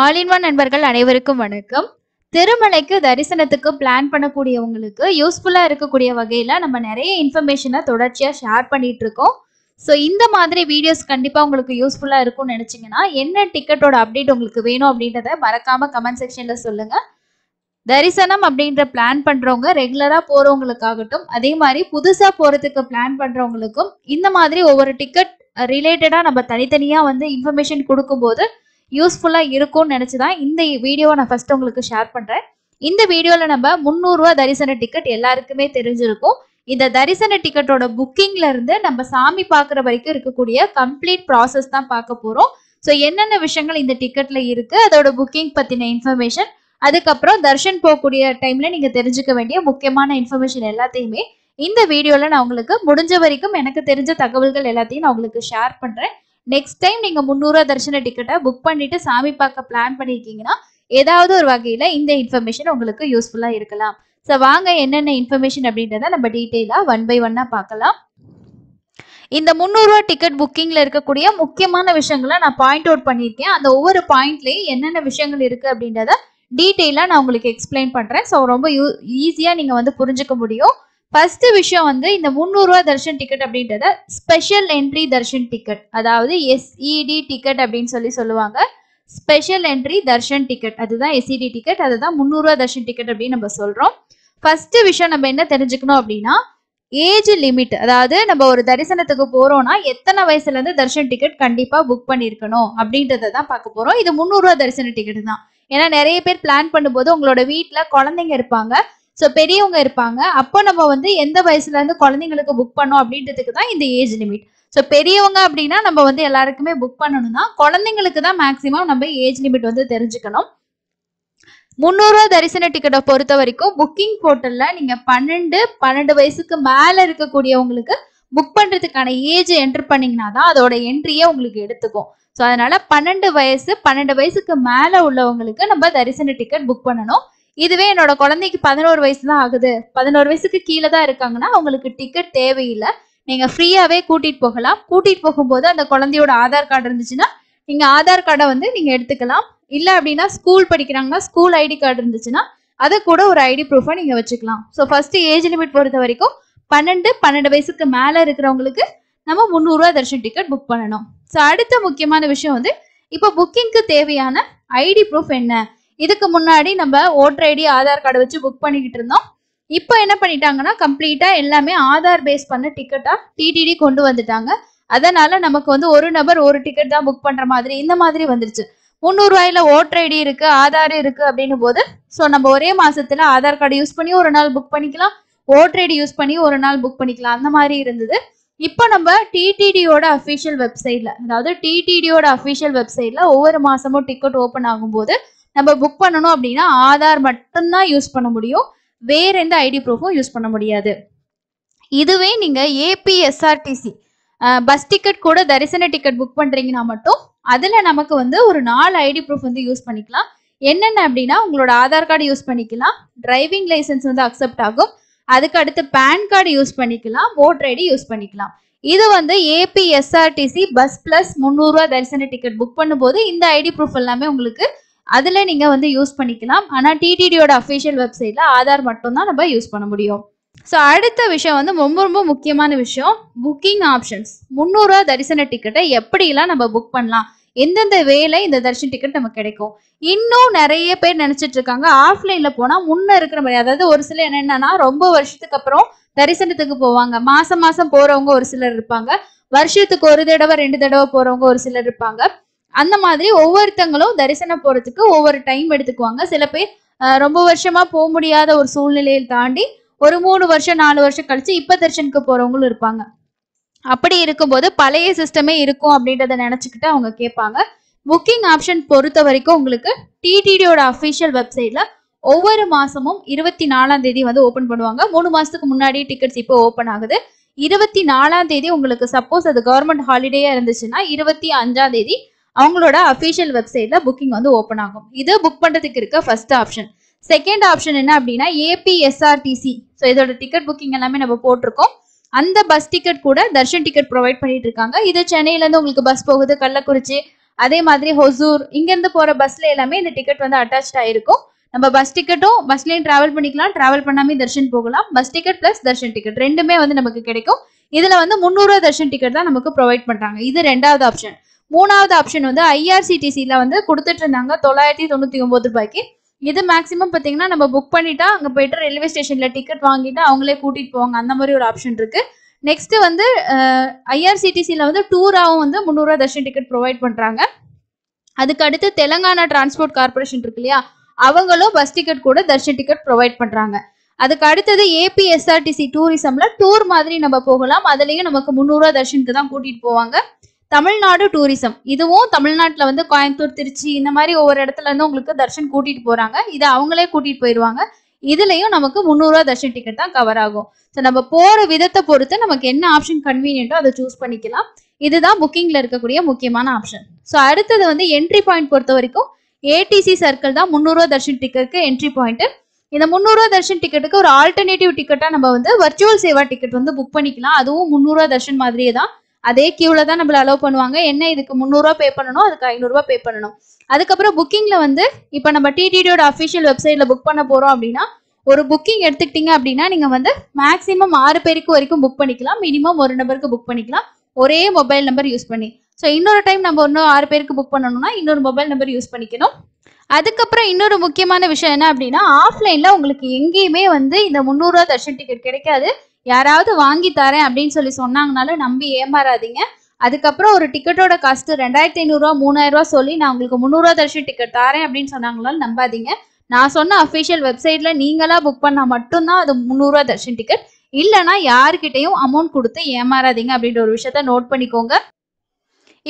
All in one நண்பர்கள் அனைவருக்கும் வணக்கம். திருமலைக்கு தரிசனத்துக்கு பிளான் பண்ணக்கூடியவங்களுக்கு யூஸ்ஃபுல்லா இருக்கக்கூடிய வகையில நம்ம நிறைய இன்ஃபர்மேஷனை தொடர்ச்சியா ஷேர் பண்ணிட்டு இருக்கோம். ஸோ இந்த மாதிரி வீடியோஸ் கண்டிப்பா உங்களுக்கு யூஸ்ஃபுல்லா இருக்கும்னு நினைச்சீங்கன்னா என்ன டிக்கெட்டோட அப்டேட் உங்களுக்கு வேணும் அப்படின்றத மறக்காம கமெண்ட் செக்ஷன்ல சொல்லுங்க. தரிசனம் அப்படின்ற பிளான் பண்றவங்க ரெகுலரா போறவங்களுக்காகட்டும், அதே மாதிரி புதுசா போறதுக்கு பிளான் பண்றவங்களுக்கும் இந்த மாதிரி ஒவ்வொரு டிக்கெட் ரிலேட்டடா நம்ம தனித்தனியா இன்ஃபர்மேஷன் கொடுக்கும்போது யூஸ்ஃபுல்லா இருக்கும்னு நினைச்சுதான் இந்த வீடியோவை நான் ஃபர்ஸ்ட் உங்களுக்கு ஷேர் பண்றேன். இந்த வீடியோல நம்ம 300 ரூபாய் தரிசன டிக்கெட் எல்லாருக்குமே தெரிஞ்சிருக்கும். இந்த தரிசன டிக்கெட்டோட புக்கிங்ல இருந்து நம்ம சாமி பாக்குற வரைக்கும் இருக்கக்கூடிய கம்ப்ளீட் ப்ராசஸ் தான் பார்க்க போறோம். ஸோ என்னென்ன விஷயங்கள் இந்த டிக்கெட்ல இருக்கு, அதோட புக்கிங் பத்தின இன்ஃபர்மேஷன், அதுக்கப்புறம் தர்ஷன் போகக்கூடிய டைம்ல நீங்க தெரிஞ்சுக்க வேண்டிய முக்கியமான இன்ஃபர்மேஷன் எல்லாத்தையுமே இந்த வீடியோல நான் உங்களுக்கு முடிஞ்ச வரைக்கும் எனக்கு தெரிஞ்ச தகவல்கள் எல்லாத்தையும் நான் உங்களுக்கு ஷேர் பண்றேன். நெக்ஸ்ட் டைம் நீங்க 300 ரூபாய் தரிசன டிக்கெட்டை புக் பண்ணிட்டு சாமி பார்க்க பிளான் பண்ணிருக்கீங்கன்னா ஏதாவது ஒரு வகையில இந்த இன்ஃபர்மேஷன் உங்களுக்கு யூஸ்ஃபுல்லா இருக்கலாம். ஸோ வாங்க என்னென்ன இன்ஃபர்மேஷன் அப்படின்றத நம்ம டீட்டெயிலா 1 by 1 பார்க்கலாம். இந்த 300 ரூபாய் டிக்கெட் புக்கிங்ல இருக்கக்கூடிய முக்கியமான விஷயங்களை நான் பாயிண்ட் அவுட் பண்ணியிருக்கேன். அந்த ஒவ்வொரு பாயிண்ட்லயும் என்னென்ன விஷயங்கள் இருக்கு அப்படின்றத டீட்டெயிலா நான் உங்களுக்கு எக்ஸ்பிளைன் பண்றேன். ஸோ ரொம்ப ஈஸியா நீங்க புரிஞ்சுக்க முடியும். ஃபர்ஸ்ட் விஷயம் இந்த 300 ரூபாய் தர்ஷன் டிக்கெட் அப்படின்றத ஸ்பெஷல் என்ட்ரி தர்ஷன் டிக்கெட், அதாவது எஸ்இடி டிக்கெட் அப்படின்னு சொல்லுவாங்க. ஸ்பெஷல் என்ட்ரி தர்ஷன் டிக்கெட், அதுதான் எஸ்இடி டிக்கெட், அதுதான் 300 ரூபாய் தர்ஷன் டிக்கெட் அப்படின்னு நம்ம சொல்றோம். ஃபர்ஸ்ட் விஷயம் நம்ம என்ன தெரிஞ்சுக்கணும் அப்படின்னா ஏஜ் லிமிட், அதாவது நம்ம ஒரு தரிசனத்துக்கு போறோம்னா எத்தனை வயசுல இருந்து தர்ஷன் டிக்கெட் கண்டிப்பா புக் பண்ணிருக்கணும் அப்படின்றத தான் பார்க்க போறோம். இது 300 ரூபாய் தரிசன டிக்கெட் தான். ஏன்னா நிறைய பேர் பிளான் பண்ணும்போது உங்களோட வீட்டுல குழந்தைங்க இருப்பாங்க, ஸோ பெரியவங்க இருப்பாங்க. அப்போ நம்ம எந்த வயசுல இருந்து குழந்தைங்களுக்கு புக் பண்ணோம் அப்படின்றதுக்கு தான் இந்த ஏஜ் லிமிட். ஸோ பெரியவங்க அப்படின்னா நம்ம எல்லாருக்குமே புக் பண்ணணும்னா குழந்தைங்களுக்கு தான் மேக்சிமம் நம்ம ஏஜ் லிமிட் தெரிஞ்சுக்கணும். 300 ரூபாய் தரிசன டிக்கெட்டை பொறுத்த வரைக்கும் புக்கிங் போர்ட்டல்ல நீங்க 12 வயசுக்கு மேல இருக்கக்கூடியவங்களுக்கு புக் பண்றதுக்கான ஏஜ் என்டர் பண்ணீங்கன்னா தான் அதோட என்ட்ரியே உங்களுக்கு எடுத்துக்கும். ஸோ அதனால 12 வயசுக்கு மேல உள்ளவங்களுக்கு நம்ம தரிசன டிக்கெட் புக் பண்ணணும். இதுவே என்னோட குழந்தைக்கு 11 வயசு தான் ஆகுது, 11 வயசுக்கு கீழே தான் இருக்காங்கன்னா அவங்களுக்கு டிக்கெட் தேவையில்லை, நீங்க ஃப்ரீயாவே கூட்டிட்டு போகலாம். கூட்டிட்டு போகும்போது அந்த குழந்தையோட ஆதார் கார்டு இருந்துச்சுன்னா நீங்க ஆதார் கார்டை நீங்க எடுத்துக்கலாம். இல்ல அப்படின்னா ஸ்கூல் படிக்கிறாங்கன்னா ஸ்கூல் ஐடி கார்டு இருந்துச்சுன்னா அதை கூட ஒரு ஐடி ப்ரூஃபா நீங்க வச்சுக்கலாம். ஸோ ஃபர்ஸ்ட் ஏஜ் லிமிட் பொறுத்த வரைக்கும் 12 வயசுக்கு மேல இருக்கிறவங்களுக்கு நம்ம 300 ரூபாய் தர்ஷன் டிக்கெட் புக் பண்ணணும். ஸோ அடுத்த முக்கியமான விஷயம் இப்போ புக்கிங்க்கு தேவையான ஐடி ப்ரூஃப் என்ன. இதுக்கு முன்னாடி நம்ம ஓட்டர் ஐடி ஆதார் கார்டை வச்சு புக் பண்ணிக்கிட்டு இருந்தோம். இப்போ என்ன பண்ணிட்டாங்கன்னா கம்ப்ளீட்டா எல்லாமே ஆதார் பேஸ் பண்ண டிக்கெட்டா டிடிடி கொண்டு வந்துட்டாங்க. அதனால நமக்கு ஒரு நபர் ஒரு டிக்கெட் தான் புக் பண்ற மாதிரி இந்த மாதிரி வந்துருச்சு. 300 ரூபாயில ஓட்டர் ஐடி இருக்கு, ஆதார் இருக்கு அப்படின்னும் போது ஸோ நம்ம ஒரே மாசத்துல ஆதார் கார்டு யூஸ் பண்ணி ஒரு நாள் புக் பண்ணிக்கலாம், ஓட்டர் ஐடி யூஸ் பண்ணி ஒரு நாள் புக் பண்ணிக்கலாம், அந்த மாதிரி இருந்தது. இப்போ நம்ம டிடிடியோட அஃபிஷியல் வெப்சைட்ல, அதாவது டிடிடியோட அஃபிஷியல் வெப்சைட்ல ஒவ்வொரு மாசமும் டிக்கெட் ஓப்பன் ஆகும்போது நம்ம புக் பண்ணணும் அப்படின்னா ஆதார் மட்டும்தான் யூஸ் பண்ண முடியும், வேற எந்த ஐடி ப்ரூஃபும் யூஸ் பண்ண முடியாது. இதுவே நீங்க ஏபிஎஸ்ஆர்டிசி பஸ் டிக்கெட் கூட தரிசன டிக்கெட் புக் பண்றீங்கன்னா மட்டும் அதுல நமக்கு ஒரு 4 ஐடி ப்ரூஃப் யூஸ் பண்ணிக்கலாம். என்னென்ன அப்படின்னா உங்களோட ஆதார் கார்டு யூஸ் பண்ணிக்கலாம், டிரைவிங் லைசன்ஸ் அக்செப்ட் ஆகும், அதுக்கு அடுத்து பேன் கார்டு யூஸ் பண்ணிக்கலாம், ஓட்டர் ஐடி யூஸ் பண்ணிக்கலாம். இது ஏபிஎஸ்ஆர்டிசி பஸ் பிளஸ் 300 ரூபாய் தரிசன டிக்கெட் புக் பண்ணும்போது இந்த ஐடி ப்ரூஃப் எல்லாமே உங்களுக்கு அதுல நீங்க யூஸ் பண்ணிக்கலாம். ஆனா டிடிடியோட அஃபிஷியல் வெப்சைட்ல ஆதார் மட்டும் தான் நம்ம யூஸ் பண்ண முடியும். ஸோ அடுத்த விஷயம் ரொம்ப ரொம்ப முக்கியமான விஷயம், புக்கிங் ஆப்ஷன்ஸ். 300 ரூபாய் தரிசன டிக்கெட்டை எப்படிலாம் நம்ம புக் பண்ணலாம், எந்தெந்த வேலை இந்த தரிசன டிக்கெட் நமக்கு கிடைக்கும். இன்னும் நிறைய பேர் நினைச்சிட்டு இருக்காங்க ஆஃப்லைன்ல போனா முன்ன இருக்கிற மாதிரி, அதாவது ஒரு சில என்னன்னா ரொம்ப வருஷத்துக்கு அப்புறம் தரிசனத்துக்கு போவாங்க, மாசம் மாசம் போறவங்க ஒரு சிலர் இருப்பாங்க, வருஷத்துக்கு ஒரு தடவை 2 தடவை போறவங்க ஒரு சிலர் இருப்பாங்க. அந்த மாதிரி ஒவ்வொருத்தங்களும் தரிசனம் போறதுக்கு ஒவ்வொரு டைம் எடுத்துக்குவாங்க. சில பேர் ரொம்ப வருஷமா போக முடியாத ஒரு சூழ்நிலையை தாண்டி ஒரு 3 வருஷம் 4 வருஷம் கழிச்சு இப்ப தரிசனுக்கு போறவங்களும் இருப்பாங்க. அப்படி இருக்கும்போது பழைய சிஸ்டமே இருக்கும் அப்படின்றத நினைச்சுக்கிட்டு அவங்க கேட்பாங்க. புக்கிங் ஆப்ஷன் பொறுத்த வரைக்கும் உங்களுக்கு டிடிடியோட அஃபிஷியல் வெப்சைட்ல ஒவ்வொரு மாசமும் 24ஆம் தேதி ஓபன் பண்ணுவாங்க. 3 மாசத்துக்கு முன்னாடி டிக்கெட்ஸ் இப்போ ஓபன் ஆகுது. 24ஆம் தேதி உங்களுக்கு சப்போஸ் அது கவர்மெண்ட் ஹாலிடேயா இருந்துச்சுன்னா 25ஆம் தேதி அவங்களோட அஃபிஷியல் வெப்சைட்ல புக்கிங் ஓபன் ஆகும். இது புக் பண்றதுக்கு இருக்க ஃபர்ஸ்ட் ஆப்ஷன். செகண்ட் ஆப்ஷன் என்ன அப்படின்னா ஏபிஎஸ்ஆர்டிசி. ஸோ இதோட டிக்கெட் புக்கிங் எல்லாமே நம்ம போட்டிருக்கோம். அந்த பஸ் டிக்கெட் கூட தர்ஷன் டிக்கெட் ப்ரொவைட் பண்ணிட்டு இருக்காங்க. இது சென்னையில இருந்து உங்களுக்கு பஸ் போகுது, கள்ளக்குறிச்சி அதே மாதிரி ஹொசூர் இங்க இருந்து போற பஸ்ல எல்லாமே இந்த டிக்கெட் வந்து அட்டாச் ஆயிருக்கும். நம்ம பஸ் டிக்கெட்டும் பஸ்லயும் டிராவல் பண்ணிக்கலாம், டிராவல் பண்ணாமே தர்ஷன் போகலாம். Bus ticket plus Darshan ticket ரெண்டுமே வந்து நமக்கு கிடைக்கும். இதுல வந்து 300 ரூபா தர்ஷன் டிக்கெட் தான் நமக்கு ப்ரொவைட் பண்றாங்க. இது ரெண்டாவது ஆப்ஷன். மூணாவது ஆப்ஷன் வந்து ஐஆர்சிடிசில வந்து கொடுத்துட்டு இருந்தாங்க 999 ரூபாய்க்கு. இது மேக்ஸிமம் பாத்தீங்கன்னா நம்ம புக் பண்ணிட்டா அங்க போயிட்டு ரயில்வே ஸ்டேஷன்ல டிக்கெட் வாங்கிட்டு அவங்களே கூட்டிட்டு போவாங்க. அந்த மாதிரி ஒரு ஆப்ஷன் இருக்கு. நெக்ஸ்ட் வந்து ஐஆர்சிடிசில வந்து டூராவும் வந்து 300 ரூபா தர்ஷன் டிக்கெட் ப்ரொவைட் பண்றாங்க. அதுக்கு அடுத்து தெலுங்கானா டிரான்ஸ்போர்ட் கார்பரேஷன் இருக்கு இல்லையா, அவங்களும் பஸ் டிக்கெட் கூட தர்ஷன் டிக்கெட் ப்ரொவைட் பண்றாங்க. அதுக்கு அடுத்தது ஏபிஎஸ்ஆர்டிசி டூரிசம்ல டூர் மாதிரி நம்ம போகலாம். அதுலயும் நமக்கு 300 ரூபா தர்ஷனுக்கு தான் கூட்டிட்டு போவாங்க. தமிழ்நாடு டூரிசம், இதுவும் தமிழ்நாட்டுல வந்து கோயம்புத்தூர், திருச்சி இந்த மாதிரி ஒவ்வொரு இடத்துல இருந்து உங்களுக்கு தர்ஷன் கூட்டிட்டு போறாங்க. இதை அவங்களே கூட்டிட்டு போயிடுவாங்க. இதுலயும் நமக்கு 300 ரூபா தர்ஷன் டிக்கெட் தான் கவர் ஆகும். ஸோ நம்ம போற விதத்தை பொறுத்து நமக்கு என்ன ஆப்ஷன் கன்வீனியன்ட்டோ அதை சூஸ் பண்ணிக்கலாம். இதுதான் புக்கிங்ல இருக்கக்கூடிய முக்கியமான ஆப்ஷன். ஸோ அடுத்தது வந்து என்ட்ரி பாயிண்ட் பொறுத்த வரைக்கும் ஏடிசி சர்க்கிள் தான் 300 ரூபா தர்ஷன் டிக்கெட்டுக்கு என்ட்ரி பாயிண்ட். இந்த 300 ரூபா தர்ஷன் டிக்கெட்டுக்கு ஒரு ஆல்டர்னேட்டிவ் டிக்கெட்டா நம்ம வந்து வர்ச்சுவல் சேவா டிக்கெட் வந்து புக் பண்ணிக்கலாம். அதுவும் 300 ரூபா தர்ஷன் மாதிரியே தான், அதே கியூல தான் நம்மள அலோவ் பண்ணுவாங்க. என்ன இதுக்கு 300 ரூபா பே பண்ணணும், அதுக்கு 500 ரூபா பே பண்ணணும். அதுக்கப்புறம் புக்கிங்ல வந்து இப்போ நம்ம டிடிடியோட அஃபிஷியல் வெப்சைட்ல புக் பண்ண போறோம் அப்படின்னா ஒரு புக்கிங் எடுத்துக்கிட்டீங்க அப்படின்னா நீங்க வந்து மேக்ஸிமம் 6 பேருக்கு வரைக்கும் புக் பண்ணிக்கலாம். மினிமம் ஒரு நபருக்கு புக் பண்ணிக்கலாம் ஒரே மொபைல் நம்பர் யூஸ் பண்ணி. ஸோ இன்னொரு டைம் நம்ம இன்னும் 6 பேருக்கு புக் பண்ணணும்னா இன்னொரு மொபைல் நம்பர் யூஸ் பண்ணிக்கணும். அதுக்கப்புறம் இன்னொரு முக்கியமான விஷயம் என்ன அப்படின்னா ஆஃப்லைன்ல உங்களுக்கு எங்கேயுமே வந்து இந்த 300 ரூபா தர்ஷன் டிக்கெட் கிடைக்காது. யாராவது வாங்கி தரேன் அப்படின்னு சொல்லி சொன்னாங்கனாலும் நம்பி ஏமாறாதீங்க. அதுக்கப்புறம் ஒரு டிக்கெட்டோட காஸ்ட் 2500 ரூபா 3000 ரூபா சொல்லி நான் உங்களுக்கு 300 ரூபா தர்ஷன் டிக்கெட் தரேன் அப்படின்னு சொன்னாங்கனாலும் நம்பாதீங்க. நான் சொன்ன அஃபிஷியல் வெப்சைட்ல நீங்களா புக் பண்ணா மட்டும்தான் அது 300 ரூபா தர்ஷன் டிக்கெட். இல்லைன்னா யாருக்கிட்டையும் அமௌண்ட் கொடுத்து ஏமாறாதீங்க அப்படின்ற ஒரு விஷயத்த நோட் பண்ணிக்கோங்க.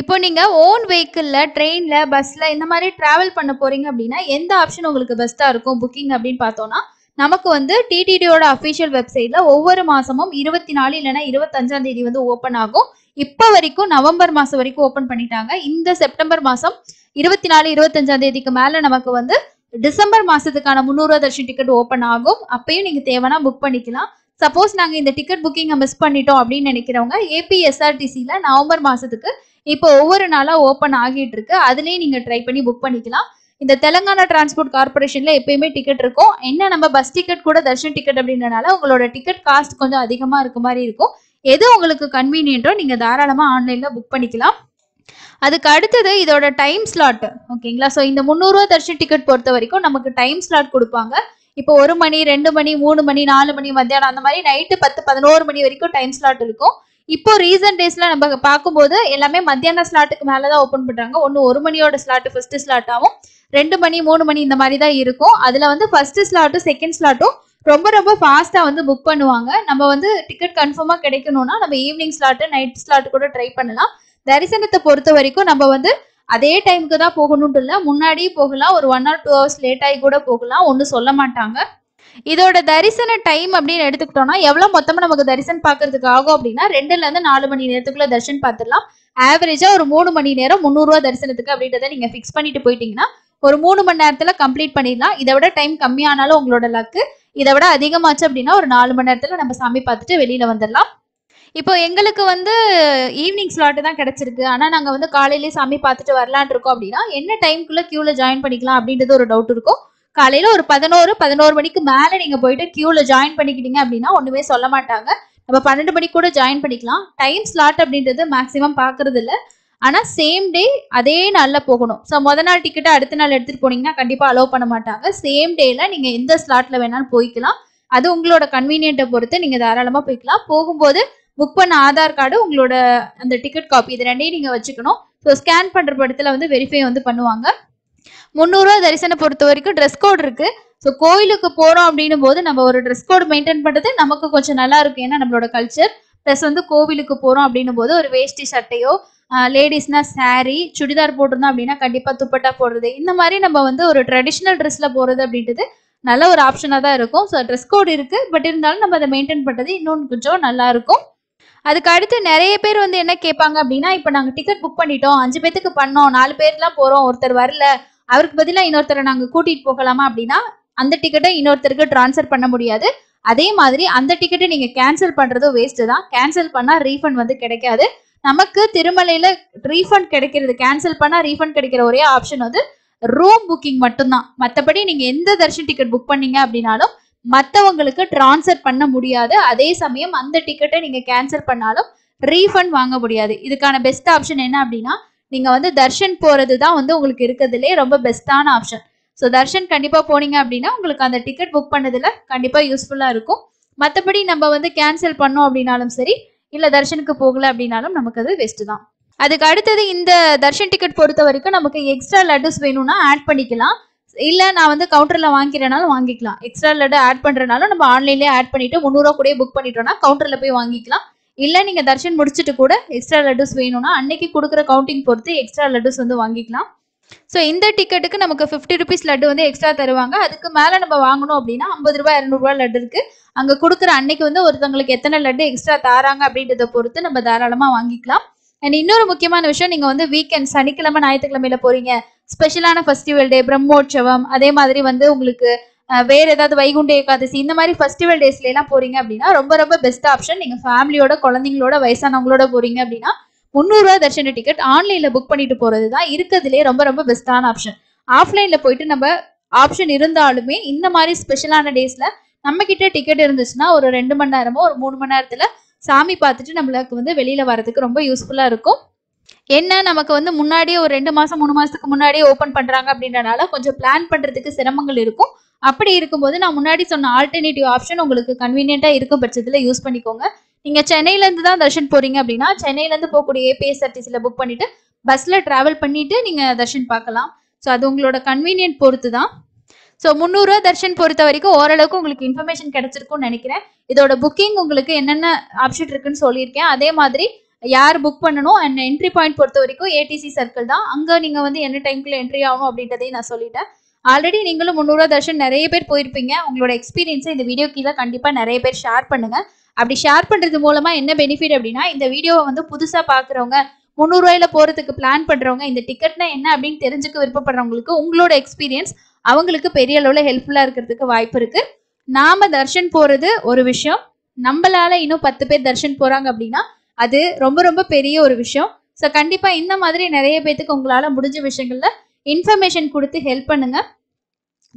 இப்போ நீங்க ஓன் வெஹிக்கிள்ல, ட்ரெயின்ல, பஸ்ல இந்த மாதிரி டிராவல் பண்ண போறீங்க அப்படின்னா எந்த ஆப்ஷன் உங்களுக்கு பெஸ்டா இருக்கும் புக்கிங் அப்படின்னு பார்த்தோம்னா நமக்கு வந்து டிடிடியோட அஃபிஷியல் வெப்சைட்ல ஒவ்வொரு மாசமும் 24 இல்லைன்னா 25ஆம் தேதி வந்து ஓப்பன் ஆகும். இப்போ வரைக்கும் நவம்பர் மாசம் வரைக்கும் ஓப்பன் பண்ணிட்டாங்க. இந்த செப்டம்பர் மாசம் 24, 25ஆம் தேதிக்கு மேல நமக்கு வந்து டிசம்பர் மாசத்துக்கான 300 ரூபா தர்ஷன் டிக்கெட் ஓப்பன் ஆகும். அப்பயும் நீங்க தேவைன்னா புக் பண்ணிக்கலாம். சப்போஸ் நாங்க இந்த டிக்கெட் புக்கிங்கை மிஸ் பண்ணிட்டோம் அப்படின்னு நினைக்கிறவங்க ஏபிஎஸ்ஆர்டிசில நவம்பர் மாசத்துக்கு இப்போ ஒவ்வொரு நாளா ஓப்பன் ஆகிட்டு இருக்கு. அதுலயே நீங்க ட்ரை பண்ணி புக் பண்ணிக்கலாம். இந்த தெலுங்கானா டிரான்ஸ்போர்ட் கார்பரேஷன்ல எப்பயுமே டிக்கெட் இருக்கும். என்ன நம்ம பஸ் டிக்கெட் கூட தர்ஷன் டிக்கெட் அப்படின்றனால உங்களோட டிக்கெட் காஸ்ட் கொஞ்சம் அதிகமா இருக்க மாதிரி இருக்கும். எது உங்களுக்கு கன்வீனியன்ட்டோ நீங்க தாராளமா ஆன்லைன்ல புக் பண்ணிக்கலாம். அதுக்கு அடுத்தது இதோட டைம் ஸ்லாட், ஓகேங்களா. ஸோ இந்த 300 ரூபா தர்ஷன் டிக்கெட் பொறுத்த வரைக்கும் நமக்கு டைம் ஸ்லாட் கொடுப்பாங்க. இப்போ 1 மணி, 2 மணி, 3 மணி, 4 மணி, மத்தியானம் அந்த மாதிரி நைட்டு 10, 11 மணி வரைக்கும் டைம் ஸ்லாட் இருக்கும். இப்போ ரீசன்ட் டேஸ்ல நம்ம பார்க்கும்போது எல்லாமே மத்தியான ஸ்லாட்டுக்கு மேலதான் ஓப்பன் பண்றாங்க. 1 மணியோட ஸ்லாட் ஃபர்ஸ்ட் ஸ்லாட் ஆகும், 2 மணி, 3 மணி இந்த மாதிரி தான் இருக்கும். அதுல வந்து ஃபர்ஸ்ட் ஸ்லாட்டும் செகண்ட் ஸ்லாட்டும் ரொம்ப ரொம்ப ஃபாஸ்டா வந்து புக் பண்ணுவாங்க. நம்ம வந்து டிக்கெட் கன்ஃபார்மா கிடைக்கணும்னா நம்ம ஈவினிங் ஸ்லாட், நைட் ஸ்லாட் கூட ட்ரை பண்ணலாம். தரிசனத்தை பொறுத்த வரைக்கும் நம்ம வந்து அதே டைமுக்கு தான் போகணும்னு இல்லை, முன்னாடியே போகலாம். ஒரு 1 or 2 hours லேட் ஆகி கூட போகலாம், ஒன்றும் சொல்ல மாட்டாங்க. இதோட தரிசன டைம் அப்படின்னு எடுத்துக்கிட்டோம்னா எவ்வளவு மொத்தமா நமக்கு தரிசனம் பார்க்கறதுக்கு ஆகும் அப்படின்னா 2ல இருந்து 4 மணி நேரத்துக்குள்ள தரிசனம் பார்த்துடலாம். ஆவரேஜா ஒரு 3 மணி நேரம் 300 ரூபா தரிசனத்துக்கு அப்படின்றத நீங்க ஃபிக்ஸ் பண்ணிட்டு போயிட்டீங்கன்னா ஒரு 3 மணி நேரத்துல கம்ப்ளீட் பண்ணிடலாம். இதை விட டைம் கம்மியானாலும் உங்களோட லக்கு, இதை விட அதிகமாச்சு அப்படின்னா ஒரு 4 மணி நேரத்துல நம்ம சாமி பார்த்துட்டு வெளியில வந்துடலாம். இப்போ எங்களுக்கு வந்து ஈவினிங் ஸ்லாட் தான் கிடைச்சிருக்கு, ஆனா நாங்க வந்து காலையிலேயே சாமி பார்த்துட்டு வரலான் இருக்கோம் அப்படின்னா என்ன டைம்குள்ள கியூல ஜாயின் பண்ணிக்கலாம் அப்படின்றது ஒரு டவுட் இருக்கும். காலையில ஒரு 11 மணிக்கு மேல நீங்க போயிட்டு கியூல ஜாயின் பண்ணிக்கிட்டீங்க அப்படின்னா ஒண்ணுமே சொல்ல மாட்டாங்க. நம்ம 12 மணிக்கு கூட ஜாயின் பண்ணிக்கலாம். டைம் ஸ்லாட் அப்படின்றது மேக்சிமம் பாக்குறது இல்லை, ஆனா சேம் டே அதே நாள்ல போகணும். ஸோ முத நாள் டிக்கெட்டை அடுத்த நாள் எடுத்துட்டு போனீங்கன்னா கண்டிப்பா அலோவ் பண்ண மாட்டாங்க. சேம் டேல நீங்க எந்த ஸ்லாட்ல வேணாலும் போய்க்கலாம். அது உங்களோட கன்வீனியன்ட்டை பொறுத்து நீங்க தாராளமா போய்க்கலாம். போகும்போது புக் பண்ண ஆதார் கார்டு, உங்களோட அந்த டிக்கெட் காப்பி, இது ரெண்டையும் நீங்க வச்சுக்கணும். ஸோ ஸ்கேன் பண்ற படத்துல வந்து வெரிஃபை வந்து பண்ணுவாங்க. 300 ரூபா தரிசனம் பொறுத்த வரைக்கும் ட்ரெஸ் கோட் இருக்கு. ஸோ கோயிலுக்கு போறோம் அப்படின்னும் போது நம்ம ஒரு ட்ரெஸ் கோட் மெயின்டைன் பண்றது நமக்கு கொஞ்சம் நல்லா இருக்கும், ஏன்னா நம்மளோட கல்ச்சர். ப்ளஸ் வந்து கோவிலுக்கு போறோம் அப்படின்னும் போது ஒரு வேஷ்டி சட்டையோ, லேடிஸ்னா சாரி, சுடிதார் போட்டிருந்தோம் அப்படின்னா கண்டிப்பா துப்பட்டா போடுறது, இந்த மாதிரி நம்ம வந்து ஒரு ட்ரெடிஷ்னல் ட்ரெஸ்ல போறது அப்படின்றது நல்ல ஒரு ஆப்ஷனா தான் இருக்கும். ஸோ ட்ரெஸ் கோட் இருக்கு, பட் இருந்தாலும் நம்ம அதை மெயின்டைன் பண்றது இன்னொன்று கொஞ்சம் நல்லா இருக்கும். அதுக்கு அடுத்து நிறைய பேர் வந்து என்ன கேட்பாங்க அப்படின்னா, இப்போ நாங்கள் டிக்கெட் புக் பண்ணிட்டோம், 5 பேத்துக்கு பண்ணோம், 4 பேர்லாம் போறோம், ஒருத்தர் வரல, அவருக்கு பதிலாக இன்னொருத்தரை நாங்கள் கூட்டிட்டு போகலாமா அப்படின்னா அந்த டிக்கெட்டை இன்னொருத்தருக்கு டிரான்ஸ்ஃபர் பண்ண முடியாது. அதே மாதிரி அந்த டிக்கெட்டை நீங்க கேன்சல் பண்றதும் வேஸ்ட் தான். கேன்சல் பண்ணா ரீஃபண்ட் வந்து கிடைக்காது. நமக்கு திருமலையில ரீஃபண்ட் கிடைக்கிறது, கேன்சல் பண்ணா ரீஃபண்ட் கிடைக்கிற ஒரே ஆப்ஷன் வந்து ரூம் புக்கிங் மட்டும்தான். மற்றபடி நீங்க எந்த தர்ஷன் டிக்கெட் புக் பண்ணீங்க அப்படின்னாலும் மற்றவங்களுக்கு டிரான்ஸ்ஃபர் பண்ண முடியாது. அதே சமயம் அந்த டிக்கெட்டை நீங்க கேன்சல் பண்ணாலும் ரீஃபண்ட் வாங்க முடியாது. இதுக்கான பெஸ்ட் ஆப்ஷன் என்ன அப்படின்னா, நீங்க வந்து தர்ஷன் போறது தான் வந்து உங்களுக்கு இருக்கிறதுலே ரொம்ப பெஸ்ட்டான ஆப்ஷன். ஸோ தர்ஷன் கண்டிப்பா போனீங்க அப்படின்னா உங்களுக்கு அந்த டிக்கெட் புக் பண்ணதுல கண்டிப்பா யூஸ்ஃபுல்லா இருக்கும். மற்றபடி நம்ம வந்து கேன்சல் பண்ணோம் அப்படின்னாலும் சரி, இல்ல தர்ஷனுக்கு போகல அப்படின்னாலும் நமக்கு அது வேஸ்ட் தான். அதுக்கு அடுத்தது இந்த தர்ஷன் டிக்கெட் பொறுத்த வரைக்கும் நமக்கு எக்ஸ்ட்ரா லட்டுஸ் வேணும்னா ஆட் பண்ணிக்கலாம். இல்ல நான் வந்து கவுண்டர்ல வாங்கிக்கிறனாலும் வாங்கிக்கலாம். எக்ஸ்ட்ரா லட்டு ஆட் பண்றதுனாலும் நம்ம ஆன்லைன்லயே ஆட் பண்ணிட்டு 300 ரூபா கூட புக் பண்ணிட்டோம்னா கவுண்டர்ல போய் வாங்கிக்கலாம். இல்ல நீங்க தர்ஷன் முடிச்சுட்டு கூட எக்ஸ்ட்ரா லட்டுஸ் வேணும்னா அன்னைக்கு கொடுக்குற கவுண்டிங் பொறுத்து எக்ஸ்ட்ரா லட்டுஸ் வந்து வாங்கிக்கலாம். ஸோ இந்த டிக்கெட்டுக்கு நமக்கு 50 ருபீஸ் லட்டு வந்து எக்ஸ்ட்ரா தருவாங்க. அதுக்கு மேல நம்ம வாங்கணும் அப்படின்னா 50 ரூபாய் 200 ரூபாய் லட்டு இருக்கு. அங்க கொடுக்குற அன்னைக்கு வந்து ஒருத்தவங்களுக்கு எத்தனை லட்டு எக்ஸ்ட்ரா தாராங்க அப்படின்றத பொறுத்து நம்ம தாராளமா வாங்கிக்கலாம். அண்ட் இன்னொரு முக்கியமான விஷயம், நீங்க வந்து வீக்கெண்ட் சனிக்கிழமை ஞாயிற்றுக்கிழமையில போறீங்க, ஸ்பெஷலான ஃபெஸ்டிவல் டே, பிரம்மோற்சவம், அதே மாதிரி வந்து உங்களுக்கு வேற ஏதாவது வைகுண்ட ஏகாதசி, இந்த மாதிரி ஃபெஸ்டிவல் டேஸ்ல எல்லாம் போறீங்க அப்படின்னா ரொம்ப ரொம்ப பெஸ்ட் ஆப்ஷன். நீங்க ஃபேமிலியோட, குழந்தைங்களோட, வயசானவங்களோட போறீங்க அப்படின்னா 300 ரூபா தர்ஷன டிக்கெட் ஆன்லைன்ல புக் பண்ணிட்டு போறது தான் இருக்கிறதுலே ரொம்ப ரொம்ப பெஸ்டான ஆப்ஷன். ஆஃப்லைன்ல போயிட்டு நம்ம ஆப்ஷன் இருந்தாலுமே இந்த மாதிரி ஸ்பெஷலான டேஸ்ல நம்ம கிட்ட டிக்கெட் இருந்துச்சுன்னா ஒரு 2 மணி நேரமோ ஒரு 3 மணி நேரத்துல சாமி பார்த்துட்டு நம்மளுக்கு வந்து வெளியில வரதுக்கு ரொம்ப யூஸ்ஃபுல்லா இருக்கும். என்ன நமக்கு வந்து முன்னாடியே ஒரு 2 மாசம் 3 மாசத்துக்கு முன்னாடியே ஓப்பன் பண்றாங்க அப்படின்றனால கொஞ்சம் பிளான் பண்றதுக்கு சிரமங்கள் இருக்கும். அப்படி இருக்கும்போது நான் முன்னாடி சொன்ன ஆல்டர்னேட்டிவ் ஆப்ஷன் உங்களுக்கு கன்வீனியன்ட்டா இருக்கும் பட்சத்துல யூஸ் பண்ணிக்கோங்க. நீங்க சென்னையில இருந்து தான் தர்ஷன் போறீங்க அப்படின்னா சென்னையில இருந்து போகக்கூடிய ஏபிஎஸ்ஆர்டிசில புக் பண்ணிட்டு பஸ்ல டிராவல் பண்ணிட்டு நீங்க தர்ஷன் பார்க்கலாம். ஸோ அது உங்களோட கன்வீனியன்ட் பொறுத்து தான். ஸோ 300 ரூபா தர்ஷன் பொறுத்த வரைக்கும் ஓரளவுக்கு உங்களுக்கு இன்ஃபர்மேஷன் கிடைச்சிருக்கும்னு நினைக்கிறேன். இதோட புக்கிங் உங்களுக்கு என்னென்ன ஆப்ஷன் இருக்குன்னு சொல்லியிருக்கேன். அதே மாதிரி யார் புக் பண்ணணும் அண்ட் என்ட்ரி பாயிண்ட் பொறுத்த வரைக்கும் ஏடிசி சர்க்கிள் தான். அங்கே நீங்கள் வந்து என்ன டைம்க்குள்ள என்ட்ரி ஆகணும் அப்படின்றதையும் நான் சொல்லிட்டேன். ஆல்ரெடி நீங்களும் 300 ரூபா தர்ஷன் நிறைய பேர் போயிருப்பீங்க. உங்களோட எக்ஸ்பீரியன்ஸை இந்த வீடியோ கீழே கண்டிப்பாக நிறைய பேர் ஷேர் பண்ணுங்க. அப்படி ஷேர் பண்ணுறது மூலமாக என்ன பெனிஃபிட் அப்படின்னா, இந்த வீடியோவை வந்து புதுசாக பார்க்குறவங்க, 300 ரூபாயில போகிறதுக்கு பிளான் பண்ணுறவங்க, இந்த டிக்கெட்னா என்ன அப்படின்னு தெரிஞ்சுக்க விருப்பப்படுறவங்களுக்கு உங்களோட எக்ஸ்பீரியன்ஸ் அவங்களுக்கு பெரிய அளவில் ஹெல்ப்ஃபுல்லாக இருக்கிறதுக்கு வாய்ப்பு இருக்குது. நாம தர்ஷன் போகிறது ஒரு விஷயம், நம்மளால இன்னும் 10 பேர் தர்ஷன் போகிறாங்க அப்படின்னா அது ரொம்ப ரொம்ப பெரிய ஒரு விஷயம். ஸோ கண்டிப்பாக இந்த மாதிரி நிறைய பேத்துக்கு உங்களால் முடிஞ்ச விஷயங்கள்ல இன்ஃபர்மேஷன் கொடுத்து ஹெல்ப் பண்ணுங்க.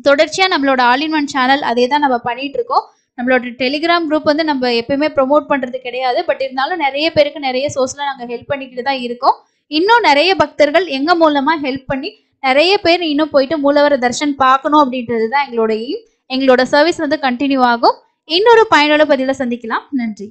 தொடர்ச்சியாக நம்மளோட ஆல் இன் ஒன் சேனல் அதே தான் நம்ம பண்ணிட்டு இருக்கோம். நம்மளோட டெலிகிராம் குரூப் வந்து நம்ம எப்பயுமே ப்ரொமோட் பண்ணுறது கிடையாது. பட் இருந்தாலும் நிறைய பேருக்கு நிறைய சோர்ஸில் நாங்கள் ஹெல்ப் பண்ணிக்கிட்டு தான் இருக்கோம். இன்னும் நிறைய பக்தர்கள் எங்கள் மூலமாக ஹெல்ப் பண்ணி நிறைய பேர் இன்னும் போயிட்டு மூலவர தர்ஷன் பார்க்கணும் அப்படின்றது தான் எங்களோட எங்களோட சர்வீஸ் வந்து கண்டினியூ ஆகும். இன்னொரு பயனுள்ள பதிவில் சந்திக்கலாம். நன்றி.